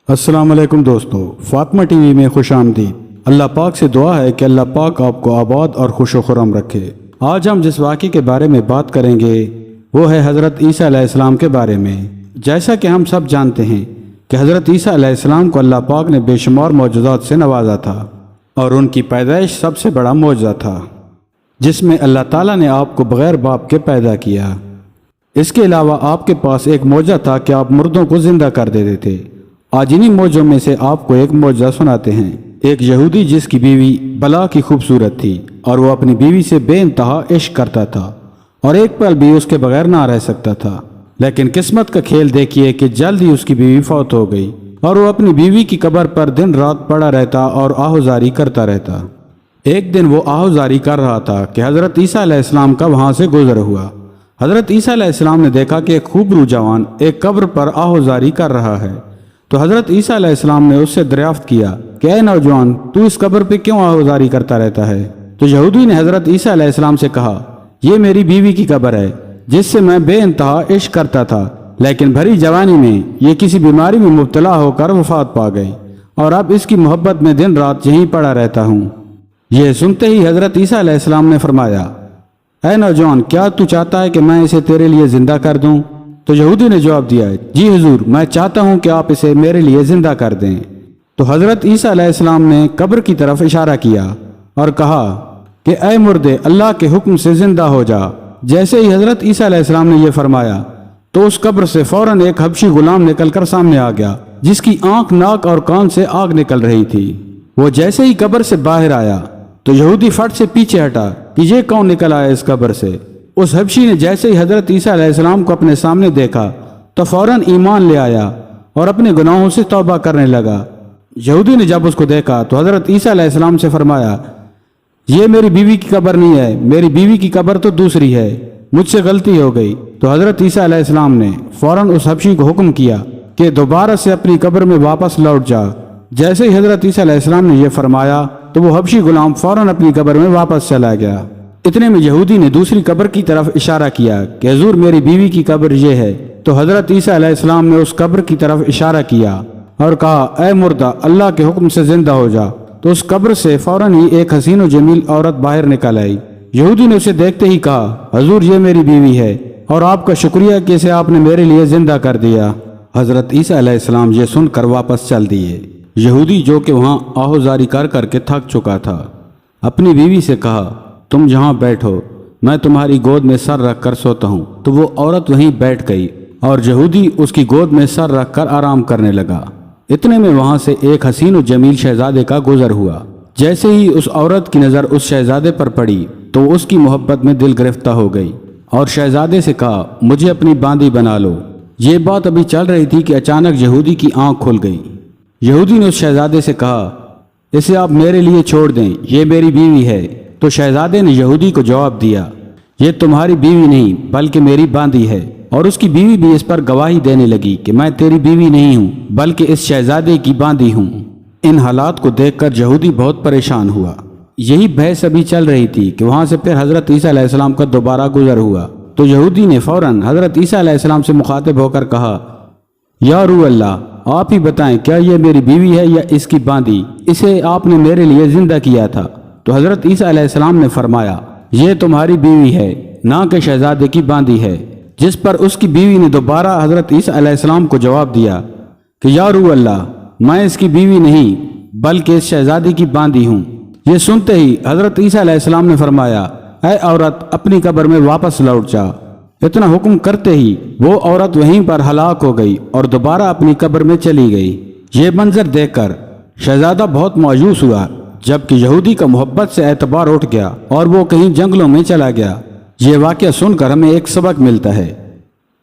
السلام علیکم دوستو، فاطمہ ٹی وی میں خوش آمدید۔ اللہ پاک سے دعا ہے کہ اللہ پاک آپ کو آباد اور خوش و خرم رکھے۔ آج ہم جس واقعے کے بارے میں بات کریں گے وہ ہے حضرت عیسیٰ علیہ السلام کے بارے میں۔ جیسا کہ ہم سب جانتے ہیں کہ حضرت عیسیٰ علیہ السلام کو اللہ پاک نے بے شمار معجزات سے نوازا تھا، اور ان کی پیدائش سب سے بڑا معجزہ تھا، جس میں اللہ تعالیٰ نے آپ کو بغیر باپ کے پیدا کیا۔ اس کے علاوہ آپ کے پاس ایک معجزہ تھا کہ آپ مردوں کو زندہ کر دیتے تھے۔ آج انہی معجزوں میں سے آپ کو ایک معجزہ سناتے ہیں۔ ایک یہودی جس کی بیوی بلا کی خوبصورت تھی اور وہ اپنی بیوی سے بے انتہا عشق کرتا تھا اور ایک پل بھی اس کے بغیر نہ رہ سکتا تھا، لیکن قسمت کا کھیل دیکھیے کہ جلد ہی اس کی بیوی فوت ہو گئی اور وہ اپنی بیوی کی قبر پر دن رات پڑا رہتا اور آہوزاری کرتا رہتا۔ ایک دن وہ آہوزاری کر رہا تھا کہ حضرت عیسیٰ علیہ السلام کا وہاں سے گزر ہوا۔ حضرت عیسیٰ علیہ السلام نے دیکھا کہ ایک خوبرو جوان ایک قبر پر آہوزاری کر رہا ہے، تو حضرت عیسیٰ علیہ السلام نے اس سے دریافت کیا کہ اے نوجوان، تو اس قبر پہ کیوں آہوزاری کرتا رہتا ہے؟ تو یہودی نے حضرت عیسیٰ علیہ السلام سے کہا، یہ میری بیوی کی قبر ہے جس سے میں بے انتہا عشق کرتا تھا، لیکن بھری جوانی میں یہ کسی بیماری میں مبتلا ہو کر وفات پا گئی، اور اب اس کی محبت میں دن رات یہیں پڑا رہتا ہوں۔ یہ سنتے ہی حضرت عیسیٰ علیہ السلام نے فرمایا، اے نوجوان، کیا تو چاہتا ہے کہ میں اسے تیرے لیے زندہ کر دوں؟ تو یہودی نے جواب دیا، جی حضور، میں چاہتا ہوں کہ آپ اسے میرے لیے زندہ کر دیں۔ تو حضرت عیسیٰ علیہ السلام نے قبر کی طرف اشارہ کیا اور کہا کہ اے مردے، اللہ کے حکم سے زندہ ہو جا۔ جیسے ہی حضرت عیسیٰ علیہ السلام نے یہ فرمایا تو اس قبر سے فوراً ایک حبشی غلام نکل کر سامنے آ گیا، جس کی آنکھ، ناک اور کان سے آگ نکل رہی تھی۔ وہ جیسے ہی قبر سے باہر آیا تو یہودی فٹ سے پیچھے ہٹا کہ یہ کون نکل آیا اس قبر سے۔ اس حبشی نے جیسے ہی حضرت عیسیٰ علیہ السلام کو اپنے سامنے دیکھا تو فوراً ایمان لے آیا اور اپنے گناہوں سے توبہ کرنے لگا۔ یہودی نے جب اس کو دیکھا تو حضرت عیسیٰ علیہ السلام سے فرمایا، یہ میری بیوی کی قبر نہیں ہے، میری بیوی کی قبر تو دوسری ہے، مجھ سے غلطی ہو گئی۔ تو حضرت عیسیٰ علیہ السلام نے فوراً اس حبشی کو حکم کیا کہ دوبارہ سے اپنی قبر میں واپس لوٹ جا۔ جیسے ہی حضرت عیسیٰ علیہ السلام نے یہ فرمایا تو وہ حبشی غلام فوراً اپنی قبر میں واپس چلا گیا۔ اتنے میں یہودی نے دوسری قبر کی طرف اشارہ کیا کہ حضور، میری بیوی کی قبر یہ ہے۔ تو حضرت عیسیٰ علیہ السلام نے اس قبر کی طرف اشارہ کیا اور کہا، اے مردہ، اللہ کے حکم سے زندہ ہو جا۔ تو اس قبر سے فوراً ہی ایک حسین و جمیل عورت باہر نکل آئی۔ یہودی نے اسے دیکھتے ہی کہا، حضور، یہ میری بیوی ہے اور آپ کا شکریہ کہ اسے آپ نے میرے لیے زندہ کر دیا۔ حضرت عیسیٰ علیہ السلام یہ سن کر واپس چل دیے۔ یہودی، جو کہ وہاں آہوزاری کر کر کے تھک چکا تھا، اپنی بیوی سے کہا، تم جہاں بیٹھو، میں تمہاری گود میں سر رکھ کر سوتا ہوں۔ تو وہ عورت وہیں بیٹھ گئی اور یہودی اس کی گود میں سر رکھ کر آرام کرنے لگا۔ اتنے میں وہاں سے ایک حسین و جمیل شہزادے کا گزر ہوا۔ جیسے ہی اس عورت کی نظر اس شہزادے پر پڑی تو وہ اس کی محبت میں دل گرفتہ ہو گئی اور شہزادے سے کہا، مجھے اپنی باندی بنا لو۔ یہ بات ابھی چل رہی تھی کہ اچانک یہودی کی آنکھ کھل گئی۔ یہودی نے اس شہزادے سے کہا، اسے آپ میرے لیے چھوڑ دیں، یہ میری بیوی ہے۔ تو شہزادے نے یہودی کو جواب دیا، یہ تمہاری بیوی نہیں بلکہ میری باندی ہے۔ اور اس کی بیوی بھی اس پر گواہی دینے لگی کہ میں تیری بیوی نہیں ہوں بلکہ اس شہزادے کی باندی ہوں۔ ان حالات کو دیکھ کر یہودی بہت پریشان ہوا۔ یہی بحث ابھی چل رہی تھی کہ وہاں سے پھر حضرت عیسیٰ علیہ السلام کا دوبارہ گزر ہوا۔ تو یہودی نے فوراً حضرت عیسیٰ علیہ السلام سے مخاطب ہو کر کہا، یا روح اللہ، آپ ہی بتائیں، کیا یہ میری بیوی ہے یا اس کی باندی؟ اسے آپ نے میرے لیے زندہ کیا تھا۔ تو حضرت عیسیٰ علیہ السلام نے فرمایا، یہ تمہاری بیوی ہے، نہ کہ شہزادے کی باندی ہے۔ جس پر اس کی بیوی نے دوبارہ حضرت عیسیٰ علیہ السلام کو جواب دیا کہ یا روح اللہ، میں اس کی بیوی نہیں بلکہ اس شہزادی کی باندی ہوں۔ یہ سنتے ہی حضرت عیسیٰ علیہ السلام نے فرمایا، اے عورت، اپنی قبر میں واپس لوٹ جا۔ اتنا حکم کرتے ہی وہ عورت وہیں پر ہلاک ہو گئی اور دوبارہ اپنی قبر میں چلی گئی۔ یہ منظر دیکھ کر شہزادہ بہت مایوس ہوا، جبکہ یہودی کا محبت سے اعتبار اٹھ گیا اور وہ کہیں جنگلوں میں چلا گیا۔ یہ واقعہ سن کر ہمیں ایک سبق ملتا ہے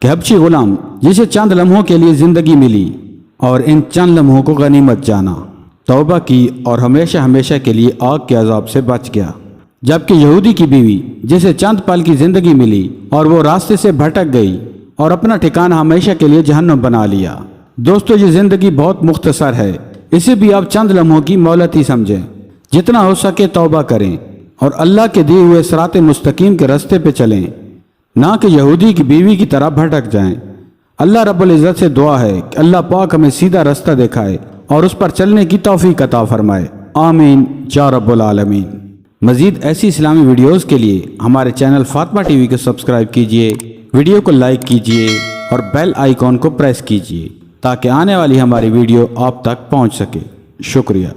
کہ حبشی غلام جسے چند لمحوں کے لیے زندگی ملی اور ان چند لمحوں کو غنیمت جانا، توبہ کی اور ہمیشہ ہمیشہ کے لیے آگ کے عذاب سے بچ گیا، جبکہ یہودی کی بیوی جسے چند پل کی زندگی ملی اور وہ راستے سے بھٹک گئی اور اپنا ٹھکانہ ہمیشہ کے لیے جہنم بنا لیا۔ دوستو، یہ زندگی بہت مختصر ہے، اسے بھی آپ چند لمحوں کی مہلت ہی سمجھیں۔ جتنا ہو سکے توبہ کریں اور اللہ کے دیے ہوئے صراط مستقیم کے راستے پہ چلیں، نہ کہ یہودی کی بیوی کی طرح بھٹک جائیں۔ اللہ رب العزت سے دعا ہے کہ اللہ پاک ہمیں سیدھا رستہ دکھائے اور اس پر چلنے کی توفیق عطا فرمائے، آمین یا رب العالمین۔ مزید ایسی اسلامی ویڈیوز کے لیے ہمارے چینل فاطمہ ٹی وی کو سبسکرائب کیجئے، ویڈیو کو لائک کیجئے اور بیل آئیکن کو پریس کیجئے تاکہ آنے والی ہماری ویڈیو آپ تک پہنچ سکے۔ شکریہ۔